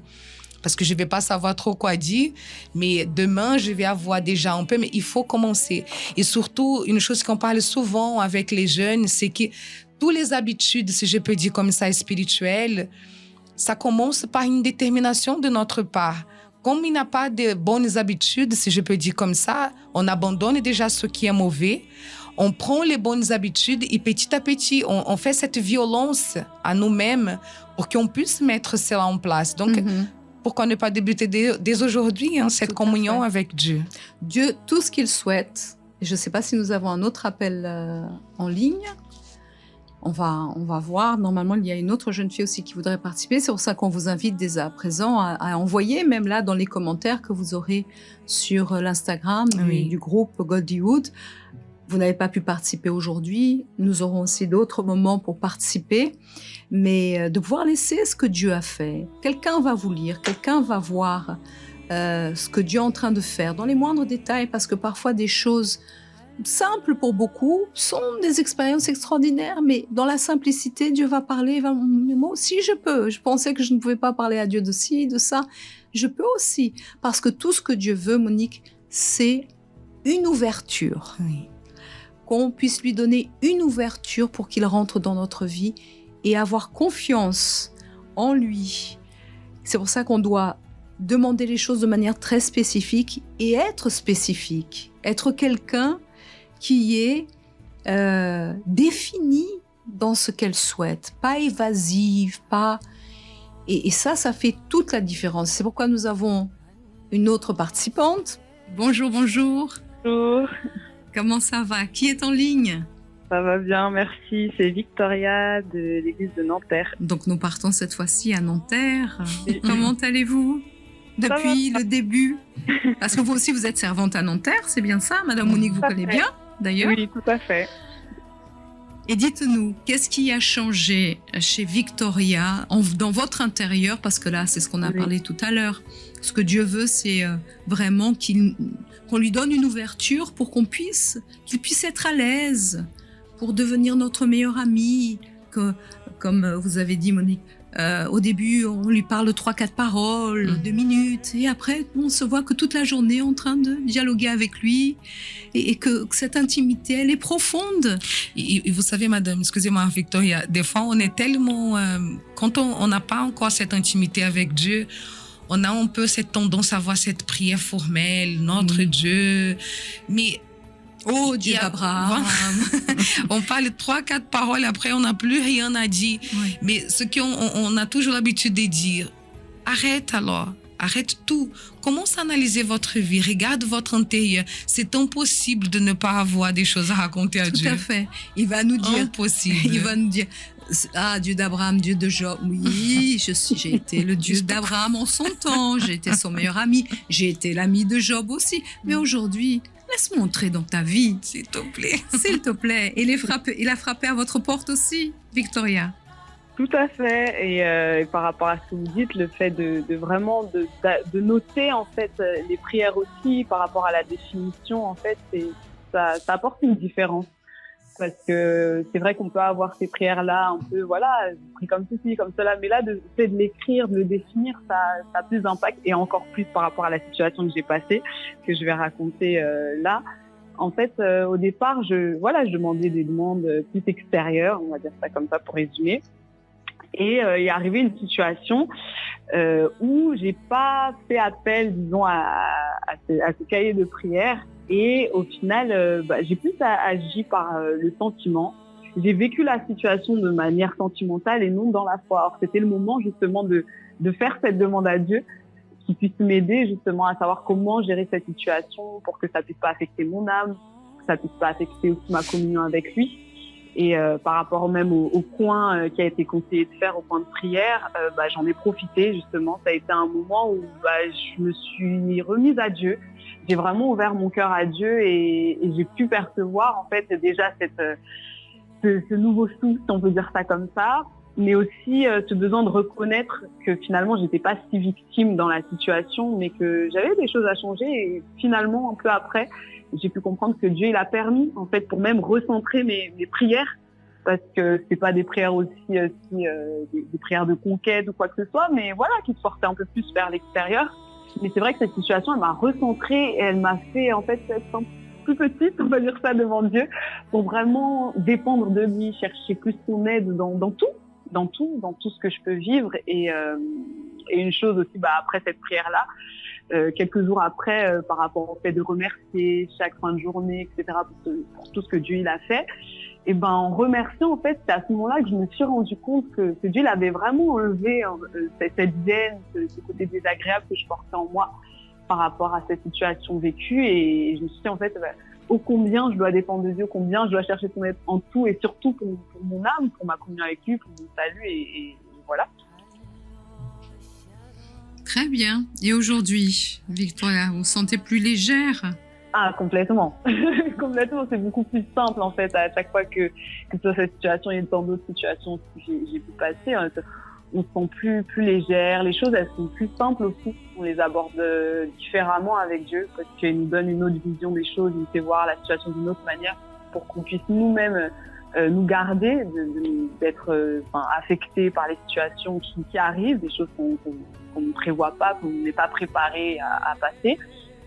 Parce que je ne vais pas savoir trop quoi dire, mais demain, je vais avoir déjà un peu, mais il faut commencer. Et surtout, une chose qu'on parle souvent avec les jeunes, c'est que toutes les habitudes, si je peux dire comme ça, spirituelles, ça commence par une détermination de notre part. Comme il n'y a pas de bonnes habitudes, si je peux dire comme ça, on abandonne déjà ce qui est mauvais, on prend les bonnes habitudes et petit à petit, on fait cette violence à nous-mêmes pour qu'on puisse mettre cela en place. Donc, pourquoi ne pas débuter dès aujourd'hui cette communion avec Dieu? Dieu, tout ce qu'il souhaite, et je ne sais pas si nous avons un autre appel en ligne, on va voir. Normalement, il y a une autre jeune fille aussi qui voudrait participer. C'est pour ça qu'on vous invite dès à présent à envoyer, même là dans les commentaires que vous aurez sur l'Instagram du groupe Goldywood. Vous n'avez pas pu participer aujourd'hui. Nous aurons aussi d'autres moments pour participer. Mais de pouvoir laisser ce que Dieu a fait. Quelqu'un va vous lire, quelqu'un va voir ce que Dieu est en train de faire dans les moindres détails, parce que parfois des choses simples pour beaucoup sont des expériences extraordinaires, mais dans la simplicité, Dieu va parler, moi aussi je peux. Je pensais que je ne pouvais pas parler à Dieu de ci, de ça. Je peux aussi, parce que tout ce que Dieu veut, Monique, c'est une ouverture. Oui. Qu'on puisse lui donner une ouverture pour qu'il rentre dans notre vie et avoir confiance en lui. C'est pour ça qu'on doit demander les choses de manière très spécifique et être spécifique. Être quelqu'un qui est défini dans ce qu'elle souhaite, pas évasive, pas... Et ça fait toute la différence. C'est pourquoi nous avons une autre participante. Bonjour, bonjour. Bonjour, Comment ça va? Qui est en ligne? ça va bien, merci. C'est Victoria de l'église de Nanterre. Donc nous partons cette fois-ci à Nanterre. Oui. Comment allez-vous depuis va. le début? Parce que vous aussi vous êtes servante à Nanterre, c'est bien ça? Madame Monique vous Tout à connaît fait. bien d'ailleurs. Oui, tout à fait. Et dites-nous, qu'est-ce qui a changé chez Victoria, dans votre intérieur? Parce que là, c'est ce qu'on a parlé tout à l'heure. Ce que Dieu veut, c'est vraiment qu'on lui donne une ouverture pour qu'il puisse être à l'aise, pour devenir notre meilleur ami. Comme vous avez dit, Monique, au début, on lui parle 3-4 paroles, 2 minutes, et après, on se voit que toute la journée en train de dialoguer avec lui, et que cette intimité, elle est profonde. Et vous savez, madame, excusez-moi, Victoria, des fois, on est tellement... quand on n'a pas encore cette intimité avec Dieu, on a un peu cette tendance à voir cette prière formelle, notre Dieu, mais... Oh, Dieu d'Abraham. On parle 3-4 paroles, après on n'a plus rien à dire. Oui. Mais ce qu'on a toujours l'habitude de dire, arrête tout. Commence à analyser votre vie, regarde votre intérieur. C'est impossible de ne pas avoir des choses à raconter à Dieu. Tout à fait. Il va nous dire. Impossible. Il va nous dire, Dieu d'Abraham, Dieu de Job. Oui, j'ai été le Dieu d'Abraham en son temps. J'ai été son meilleur ami. J'ai été l'ami de Job aussi. Mais aujourd'hui, laisse-moi entrer dans ta vie. S'il te plaît. S'il te plaît. Il a frappé à votre porte aussi, Victoria. Tout à fait. Et par rapport à ce que vous dites, le fait de vraiment de noter en fait les prières aussi par rapport à la définition, en fait, ça apporte une différence. Parce que c'est vrai qu'on peut avoir ces prières-là un peu, voilà, je prie comme ceci, comme cela, mais là, de l'écrire, de le définir, ça a plus d'impact, et encore plus par rapport à la situation que j'ai passée, que je vais raconter là. En fait, au départ, je demandais des demandes plus extérieures, on va dire ça comme ça pour résumer. Et il est arrivé une situation où j'ai pas fait appel, disons, à ce cahier de prière. Et au final, j'ai plus agi par le sentiment. J'ai vécu la situation de manière sentimentale et non dans la foi. Alors, c'était le moment justement de faire cette demande à Dieu, qui puisse m'aider justement à savoir comment gérer cette situation pour que ça puisse pas affecter mon âme, que ça puisse pas affecter aussi ma communion avec lui. Et par rapport même au coin qui a été conseillé de faire, au coin de prière, j'en ai profité justement. Ça a été un moment où je me suis remise à Dieu. J'ai vraiment ouvert mon cœur à Dieu et j'ai pu percevoir en fait déjà ce nouveau souffle, si on peut dire ça comme ça, mais aussi ce besoin de reconnaître que finalement j'étais pas si victime dans la situation, mais que j'avais des choses à changer. Et finalement, un peu après, j'ai pu comprendre que Dieu il a permis en fait pour même recentrer mes prières, parce que c'est pas des prières aussi des prières de conquête ou quoi que ce soit, mais voilà, qui se portaient un peu plus vers l'extérieur. Mais c'est vrai que cette situation, elle m'a recentrée et elle m'a fait en fait être plus petite, on va dire ça, devant Dieu, pour vraiment dépendre de lui, chercher plus son aide dans tout ce que je peux vivre. Et une chose aussi, après cette prière-là, quelques jours après, par rapport au fait de remercier chaque fin de journée, etc., pour tout ce que Dieu il a fait, et en remerciant, en fait, c'est à ce moment-là que je me suis rendu compte que Dieu l'avait vraiment enlevé cette gêne, ce côté désagréable que je portais en moi par rapport à cette situation vécue. Et je me suis dit, en fait, ô combien je dois dépendre de Dieu, combien je dois chercher son aide en tout, et surtout pour mon âme, pour ma communion avec lui, pour mon salut, et voilà. Très bien. Et aujourd'hui, Victoria, vous vous sentez plus légère? Ah, complètement. Complètement, c'est beaucoup plus simple en fait à chaque fois que sur cette situation et dans d'autres situations que j'ai pu passer. On se sent plus légère, les choses elles sont plus simples aussi, on les aborde différemment avec Dieu parce qu'il nous donne une autre vision des choses, il nous fait voir la situation d'une autre manière pour qu'on puisse nous-mêmes nous garder d'être affectés par les situations qui arrivent, des choses qu'on ne prévoit pas, qu'on n'est pas préparé à passer.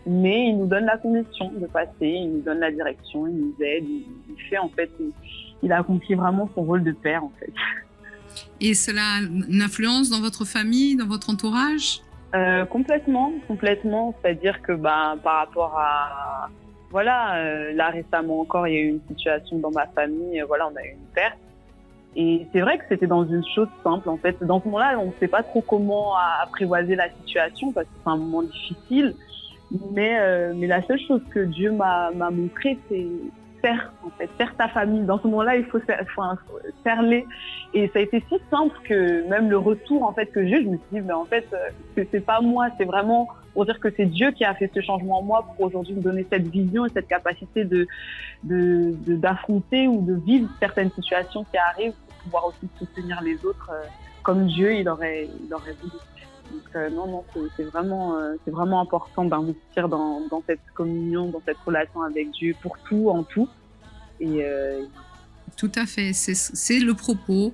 Mais il nous donne la condition de passer, il nous donne la direction, il nous aide, il fait en fait, il accomplit vraiment son rôle de père en fait. Et cela a une influence dans votre famille, dans votre entourage? Complètement. C'est-à-dire que par rapport à là récemment encore, il y a eu une situation dans ma famille, on a eu une perte. Et c'est vrai que c'était dans une chose simple en fait. Dans ce moment-là, on ne sait pas trop comment apprivoiser la situation parce que c'est un moment difficile. Mais la seule chose que Dieu m'a montré, serre, en fait, serre ta famille. Dans ce moment-là, il faut serre-les. Et ça a été si simple que même le retour, en fait, que je me suis dit, mais en fait, c'est pas moi, c'est vraiment pour dire que c'est Dieu qui a fait ce changement en moi pour aujourd'hui me donner cette vision et cette capacité d'affronter ou de vivre certaines situations qui arrivent pour pouvoir aussi soutenir les autres comme Dieu, il aurait voulu. Donc non, c'est vraiment important d'investir dans cette communion, dans cette relation avec Dieu pour tout, en tout. Et tout à fait, c'est le propos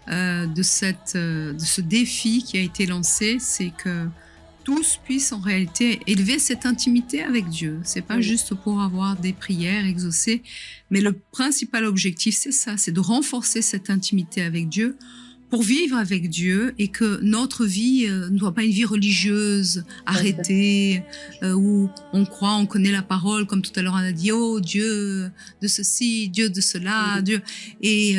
de ce défi qui a été lancé, c'est que tous puissent en réalité élever cette intimité avec Dieu. C'est pas juste pour avoir des prières exaucées, mais le principal objectif, c'est ça, c'est de renforcer cette intimité avec Dieu pour vivre avec Dieu et que notre vie ne soit pas une vie religieuse, arrêtée, où on croit, on connaît la parole, comme tout à l'heure on a dit, oh Dieu de ceci, Dieu de cela, Dieu, et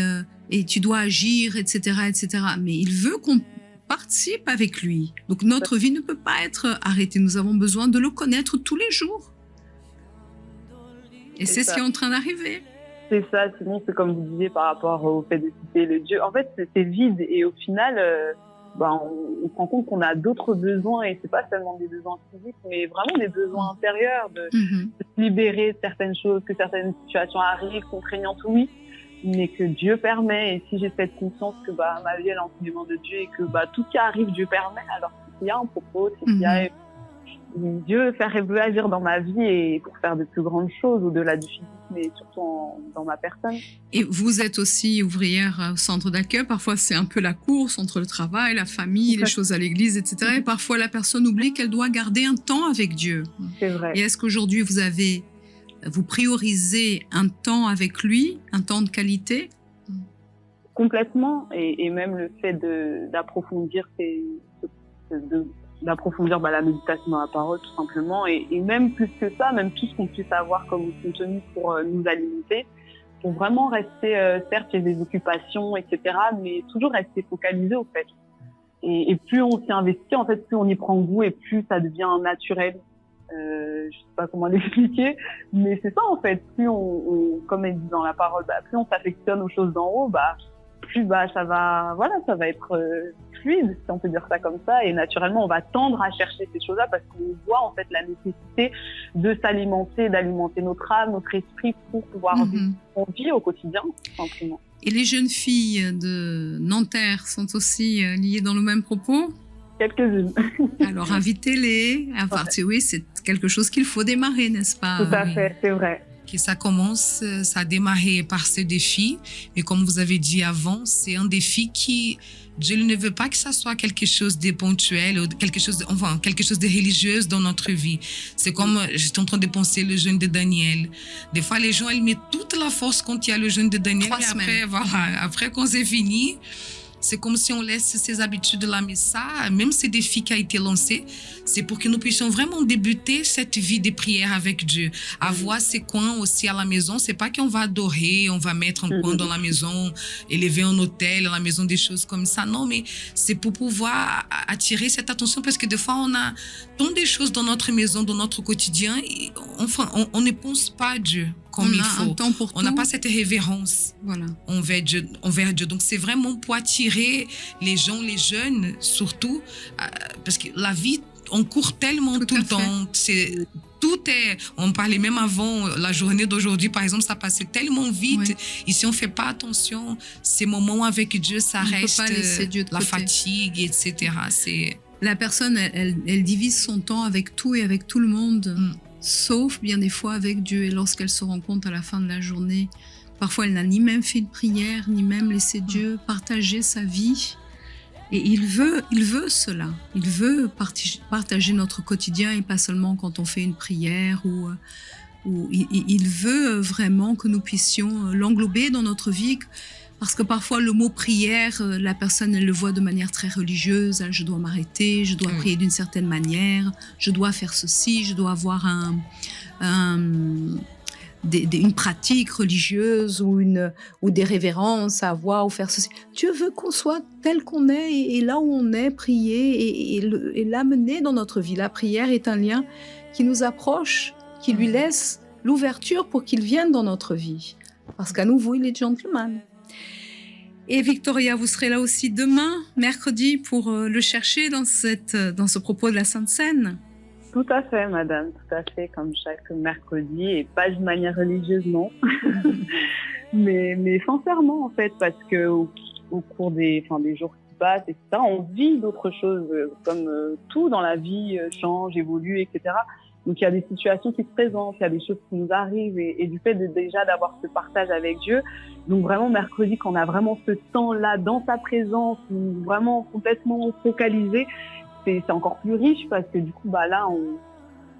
tu dois agir, etc., etc. Mais il veut qu'on participe avec lui. Donc notre vie ne peut pas être arrêtée. Nous avons besoin de le connaître tous les jours. Et c'est ce qui est en train d'arriver. C'est ça, sinon c'est comme vous disiez par rapport au fait de citer le Dieu. En fait, c'est vide et au final, on se rend compte qu'on a d'autres besoins et c'est pas seulement des besoins physiques, mais vraiment des besoins intérieurs de se libérer de certaines choses, que certaines situations arrivent, contraignantes, oui, mais que Dieu permet. Et si j'ai cette conscience que ma vie est l'enseignement de Dieu et que tout ce qui arrive, Dieu permet, alors s'il y a un propos, s'il y a Dieu veut agir dans ma vie et pour faire de plus grandes choses au-delà du physique, mais surtout dans ma personne. Et vous êtes aussi ouvrière au centre d'accueil. Parfois, c'est un peu la course entre le travail, la famille, les choses à l'église, etc. Et parfois, la personne oublie qu'elle doit garder un temps avec Dieu. C'est vrai. Et est-ce qu'aujourd'hui, vous priorisez un temps avec lui, un temps de qualité? Complètement. Et même le fait d'approfondir d'approfondir la méditation dans la parole, tout simplement, et même plus que ça, même tout ce qu'on puisse avoir comme contenu pour nous alimenter, pour vraiment rester, certes, il y a des occupations, etc., mais toujours rester focalisé, au fait. Et plus on s'y investit, en fait, plus on y prend goût et plus ça devient naturel. Je sais pas comment l'expliquer, mais c'est ça, en fait. Plus comme elle dit dans la parole, plus on s'affectionne aux choses d'en haut, plus ça va être fluide, si on peut dire ça comme ça, et naturellement on va tendre à chercher ces choses-là parce qu'on voit en fait la nécessité de s'alimenter, d'alimenter notre âme, notre esprit pour pouvoir vivre son vie au quotidien, tout simplement. Et les jeunes filles de Nanterre sont aussi liées dans le même propos? Quelques-unes. Alors invitez-les à partir, oui, c'est quelque chose qu'il faut démarrer, n'est-ce pas? Tout à fait, c'est vrai. Que ça a démarré par ce défi, mais comme vous avez dit avant, c'est un défi qui, Dieu ne veut pas que ça soit quelque chose de ponctuel ou quelque chose de religieux dans notre vie. C'est comme, j'étais en train de penser le jeûne de Daniel. Des fois, les gens, ils mettent toute la force quand il y a le jeûne de Daniel, mais après quand c'est fini, c'est comme si on laisse ces habitudes-là, mais ça, même ce défi qui a été lancé, c'est pour que nous puissions vraiment débuter cette vie de prière avec Dieu. Avoir ces coins aussi à la maison, c'est pas qu'on va adorer, on va mettre un coin dans la maison, élever un hôtel à la maison, des choses comme ça. Non, mais c'est pour pouvoir attirer cette attention parce que des fois, on a tant de choses dans notre maison, dans notre quotidien, et on ne pense pas à Dieu comme il faut. On n'a pas cette révérence envers Dieu. Donc, c'est vraiment pour attirer les gens, les jeunes, surtout, parce que la vie, on court tellement tout le temps. On parlait même avant, la journée d'aujourd'hui, par exemple, ça passait tellement vite. Et si on ne fait pas attention, ces moments avec Dieu, ça reste la fatigue, etc. La personne, elle divise son temps avec tout et avec tout le monde. Sauf bien des fois avec Dieu. Et lorsqu'elle se rend compte à la fin de la journée, parfois elle n'a ni même fait de prière, ni même laissé Dieu partager sa vie. Et il veut cela. Il veut partager notre quotidien et pas seulement quand on fait une prière ou il veut vraiment que nous puissions l'englober dans notre vie. Parce que parfois, le mot prière, la personne, elle le voit de manière très religieuse. Je dois m'arrêter, je dois prier d'une certaine manière, je dois faire ceci, je dois avoir une pratique religieuse ou des révérences à avoir ou faire ceci. Dieu veut qu'on soit tel qu'on est et là où on est, prier et l'amener dans notre vie. La prière est un lien qui nous approche, qui lui laisse l'ouverture pour qu'il vienne dans notre vie. Parce qu'à nouveau, il est gentleman. Et Victoria, vous serez là aussi demain, mercredi, pour le chercher dans ce propos de la Sainte Seine? Tout à fait, madame, tout à fait, comme chaque mercredi, et pas de manière religieuse, non. mais sincèrement, en fait, parce que au cours des jours qui passent, etc., on vit d'autres choses, comme tout dans la vie change, évolue, etc. Donc, il y a des situations qui se présentent, il y a des choses qui nous arrivent, et du fait déjà d'avoir ce partage avec Dieu, donc vraiment mercredi, quand on a vraiment ce temps-là dans sa présence, vraiment complètement focalisé, c'est encore plus riche, parce que du coup, là,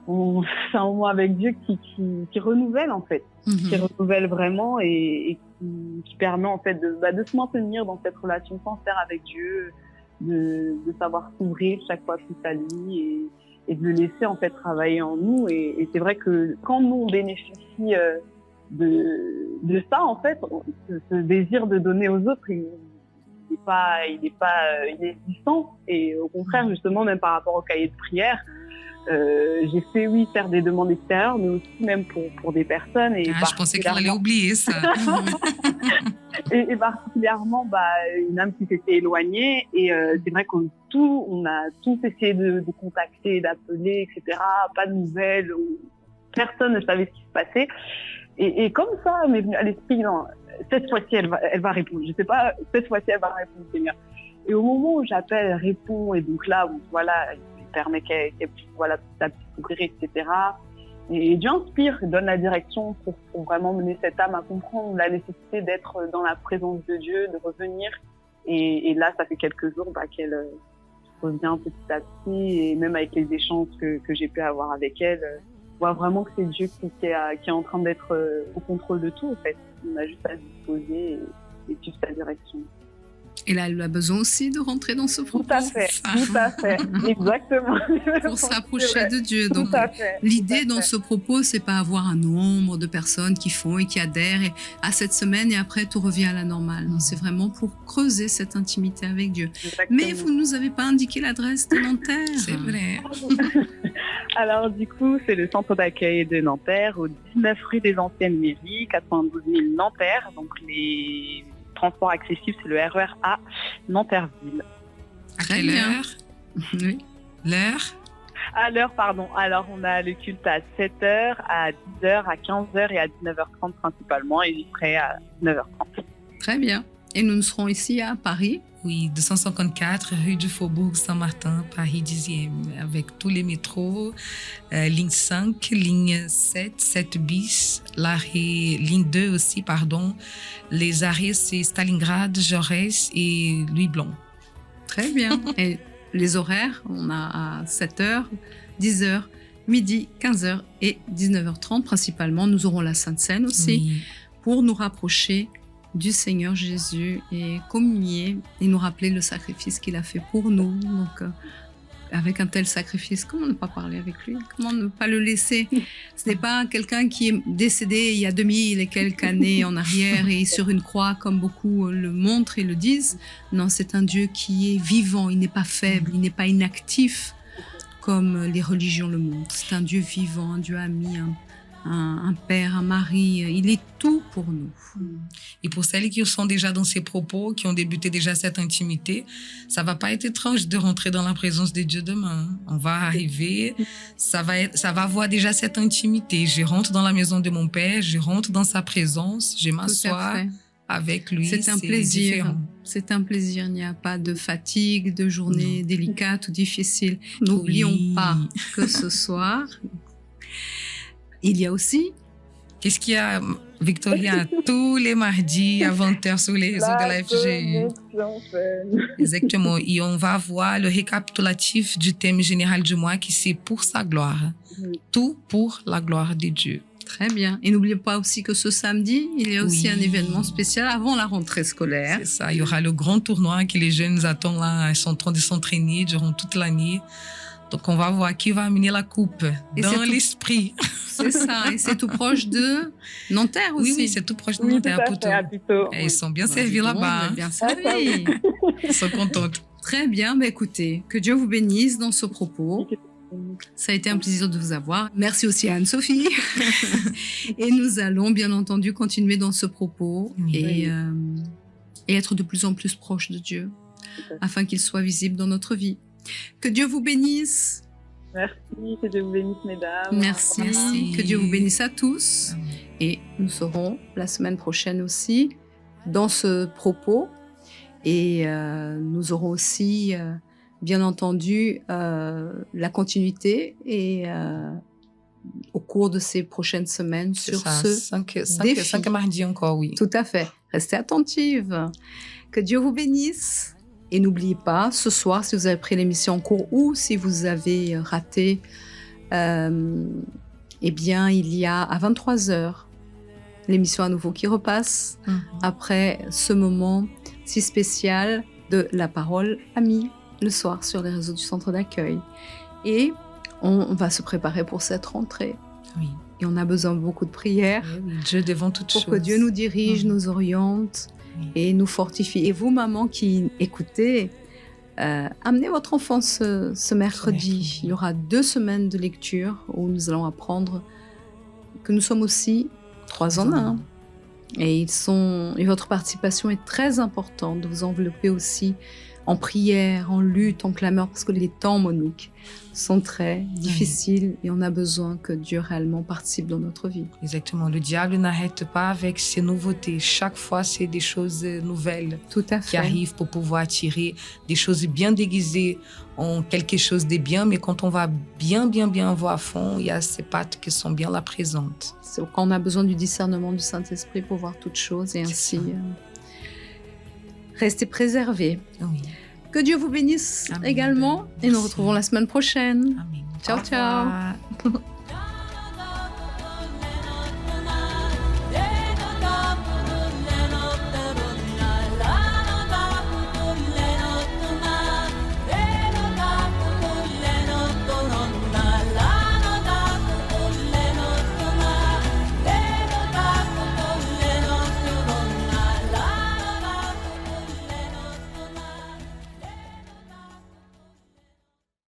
c'est un moment avec Dieu qui renouvelle, en fait, qui renouvelle vraiment, et qui permet, en fait, de se maintenir dans cette relation sincère avec Dieu, de savoir s'ouvrir chaque fois plus à lui, et de le laisser, en fait, travailler en nous. Et c'est vrai que quand nous, on bénéficie de ça, en fait, ce désir de donner aux autres, il n'est pas inexistant. Et au contraire, justement, même par rapport au cahier de prière, j'ai fait, faire des demandes extérieures, mais aussi même pour des personnes. Et je pensais qu'elle allait oublier ça. et particulièrement, une âme qui s'était éloignée. Et c'est vrai qu'on a tous essayé de contacter, d'appeler, etc. Pas de nouvelles. Personne ne savait ce qui se passait. Et comme ça, m'est venu à l'esprit, non, cette fois-ci, elle va répondre. Je sais pas, cette fois-ci, elle va répondre, Seigneur. Et au moment où j'appelle, elle répond. Et donc là, voilà, il permet qu'elle puisse, s'ouvrir, etc. Et Dieu inspire, donne la direction pour vraiment mener cette âme à comprendre la nécessité d'être dans la présence de Dieu, de revenir. Et là, ça fait quelques jours qu'elle revient petit à petit, et même avec les échanges que j'ai pu avoir avec elle, je vois vraiment que c'est Dieu qui est en train d'être au contrôle de tout, en fait. On a juste à se disposer et suivre sa direction. Et là, elle a besoin aussi de rentrer dans ce propos. Tout à fait, exactement. Pour se rapprocher de Dieu. Donc, l'idée dans ce propos, c'est pas avoir un nombre de personnes qui font et qui adhèrent à cette semaine et après tout revient à la normale. Non, c'est vraiment pour creuser cette intimité avec Dieu. Exactement. Mais vous ne nous avez pas indiqué l'adresse de Nanterre. C'est vrai. Alors, du coup, c'est le centre d'accueil de Nanterre, au 19 rue des Anciennes Mairies, 92 000 Nanterre. Donc, les transports accessibles, c'est le RER A Nanterre-Ville. À quelle heure? Oui. L'heure? À l'heure, pardon. Alors, on a le culte à 7h, à 10h, à 15h et à 19h30 principalement, et j'y serai à 9h30. Très bien. Et nous serons ici à Paris. Oui, 254 rue du Faubourg Saint-Martin, Paris 10e, avec tous les métros, ligne 5, ligne 7, 7 bis, l'arrêt, ligne 2 aussi, pardon. Les arrêts, c'est Stalingrad, Jaurès et Louis Blanc. Très bien. Et les horaires, on a à 7h, 10h, midi, 15h et 19h30 principalement. Nous aurons la Sainte Seine aussi, pour nous rapprocher du Seigneur Jésus et communier et nous rappeler le sacrifice qu'il a fait pour nous. Donc, avec un tel sacrifice, comment ne pas parler avec lui? Comment ne pas le laisser? Ce n'est pas quelqu'un qui est décédé il y a 2000 et quelques années en arrière et sur une croix, comme beaucoup le montrent et le disent. Non, c'est un Dieu qui est vivant, il n'est pas faible, il n'est pas inactif comme les religions le montrent. C'est un Dieu vivant, un Dieu ami, un père, un mari, il est tout pour nous. Et pour celles qui sont déjà dans ces propos, qui ont débuté déjà cette intimité, ça va pas être étrange de rentrer dans la présence de Dieu demain. On va arriver, ça va avoir déjà cette intimité. Je rentre dans la maison de mon père, je rentre dans sa présence, je m'assois avec lui. C'est un plaisir. Différent. C'est un plaisir. Il n'y a pas de fatigue, de journée délicate ou difficile. N'oublions pas que ce soir, il y a aussi... Qu'est-ce qu'il y a, Victoria, tous les mardis à 20h sur les réseaux de la FGU? Exactement. Et on va voir le récapitulatif du thème général du mois qui c'est pour sa gloire. Tout pour la gloire de Dieu. Très bien. Et n'oubliez pas aussi que ce samedi, il y a aussi un événement spécial avant la rentrée scolaire. C'est ça. Il y aura le grand tournoi que les jeunes attendent là. Ils sont en train de s'entraîner durant toute l'année. Donc, on va voir qui va amener la coupe dans l'esprit. C'est ça. Et c'est tout proche de Nanterre aussi. Oui, c'est tout proche de Nanterre. Et ils sont bien servis là-bas. Bien servis. Ils sont contents. Très bien. Écoutez, que Dieu vous bénisse dans ce propos. Ça a été un plaisir de vous avoir. Merci aussi à Anne-Sophie. Et nous allons bien entendu continuer dans ce propos et être de plus en plus proches de Dieu afin qu'il soit visible dans notre vie. Que Dieu vous bénisse. Merci, que Dieu vous bénisse, mesdames. Merci. Que Dieu vous bénisse à tous. Amen. Et nous serons la semaine prochaine aussi dans ce propos. Et nous aurons aussi, bien entendu, la continuité et au cours de ces prochaines semaines sur ce défi. 5 mardis encore, oui. Tout à fait. Restez attentives. Que Dieu vous bénisse. Et n'oubliez pas, ce soir, si vous avez pris l'émission en cours ou si vous avez raté, eh bien, il y a à 23h l'émission à nouveau qui repasse après ce moment si spécial de la parole amie le soir sur les réseaux du centre d'accueil. Et on va se préparer pour cette rentrée. Oui. Et on a besoin de beaucoup de prières Dieu devant toutes pour choses. que Dieu nous dirige, nous oriente et nous fortifie. Et vous, mamans qui écoutez, amenez votre enfant ce mercredi. Il y aura 2 semaines de lecture où nous allons apprendre que nous sommes aussi 3 en 1. Et votre participation est très importante de vous envelopper aussi en prière, en lutte, en clameur, parce que les temps, Monique, sont très difficiles et on a besoin que Dieu réellement participe dans notre vie. Exactement. Le diable n'arrête pas avec ses nouveautés. Chaque fois, c'est des choses nouvelles Tout à fait. qui arrivent pour pouvoir attirer des choses bien déguisées en quelque chose de bien, mais quand on va bien voir à fond, il y a ces pattes qui sont bien là présentes. C'est quand on a besoin du discernement du Saint-Esprit pour voir toutes choses et ainsi rester préservés. Oui. Que Dieu vous bénisse Amen. également et nous retrouvons la semaine prochaine. Amen. Ciao, Au ciao. revoir.